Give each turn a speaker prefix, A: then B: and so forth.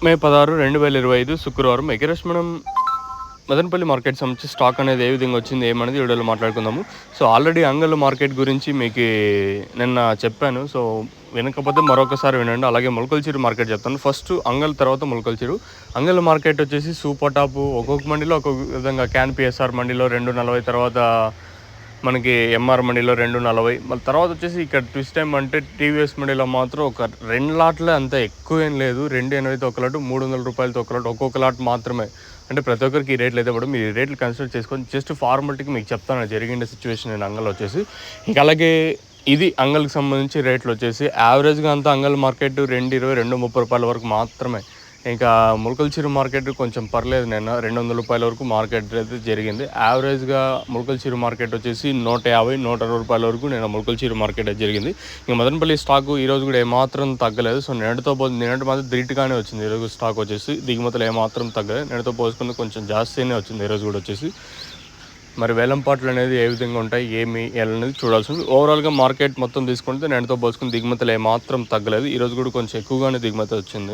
A: మే 16, 2025 శుక్రవారం. ఎగరెస్ట్ మనం మదనపల్లి మార్కెట్ సంబంధించి స్టాక్ అనేది ఏ విధంగా వచ్చింది ఏమనేది ఈ వీడియోలో మాట్లాడుకుందాము. సో ఆల్రెడీ అంగల్ మార్కెట్ గురించి మీకు నిన్న చెప్పాను. సో వినకపోతే మరొకసారి వినండి. అలాగే మొలకల్చిరు మార్కెట్ చెప్తాను. ఫస్ట్ అంగల్, తర్వాత మొలకల్చిరు. అంగల్ మార్కెట్ వచ్చేసి సూపర్ టాప్ ఒక్కొక్క మండిలో ఒక్కొక్క విధంగా. క్యాన్ పిఎస్ఆర్ మండిలో 240, తర్వాత మనకి ఎంఆర్ మండిలో 240. మళ్ళీ తర్వాత వచ్చేసి ఇక్కడ ట్విస్ట్ టైం అంటే టీవీఎస్ మండిలో మాత్రం ఒక 2 లాట్లే, అంత ఎక్కువ ఏం లేదు. 280తో ఒక లాట్, 300 రూపాయలతో ఒక లాట్, ఒక్కొక్క లాట్ మాత్రమే. అంటే ప్రతి ఒక్కరికి ఈ రేట్లు అయితే కూడా మీరు ఈ రేట్లు కన్సిడర్ చేసుకొని జస్ట్ ఫార్మాలిటీకి మీకు చెప్తాను జరిగిన సిచ్యువేషన్ నేను అంగల్ వచ్చేసి. ఇంకా అలాగే ఇది అంగల్కి సంబంధించి రేట్లు వచ్చేసి యావరేజ్గా అంతా అంగల్ మార్కెట్ 220, 230 రూపాయల వరకు మాత్రమే. ఇంకా ములకల్చిరు మార్కెట్ కొంచెం పర్లేదు, నేను 200 రూపాయల వరకు మార్కెట్ అయితే జరిగింది. యావరేజ్గా ములకల్చిరు మార్కెట్ వచ్చేసి 150, 160 రూపాయల వరకు నేను ములకల్చిరు మార్కెట్ అయితే జరిగింది. ఇంకా మదనపల్లి స్టాకు ఈరోజు కూడా ఏమాత్రం తగ్గలేదు. సో నిన్నటితో నిన్నటి మాత్రం ధీటుగానే వచ్చింది. ఈరోజు స్టాక్ వచ్చేసి దిగుమతులు ఏమాత్రం తగ్గలేదు. నిన్నటితో పోల్చుకుంటే కొంచెం జాస్తినే వచ్చింది ఈరోజు కూడా వచ్చేసి. మరి వేలంపాట్లు అనేది ఏ విధంగా ఉంటాయి, ఏమి అనేది చూడాల్సింది. ఓవరాల్గా మార్కెట్ మొత్తం తీసుకుంటే నిన్నటితో పోల్చుకుని దిగుమతులు ఏమాత్రం తగ్గలేదు. ఈరోజు కూడా కొంచెం ఎక్కువగానే దిగుమతి వచ్చింది.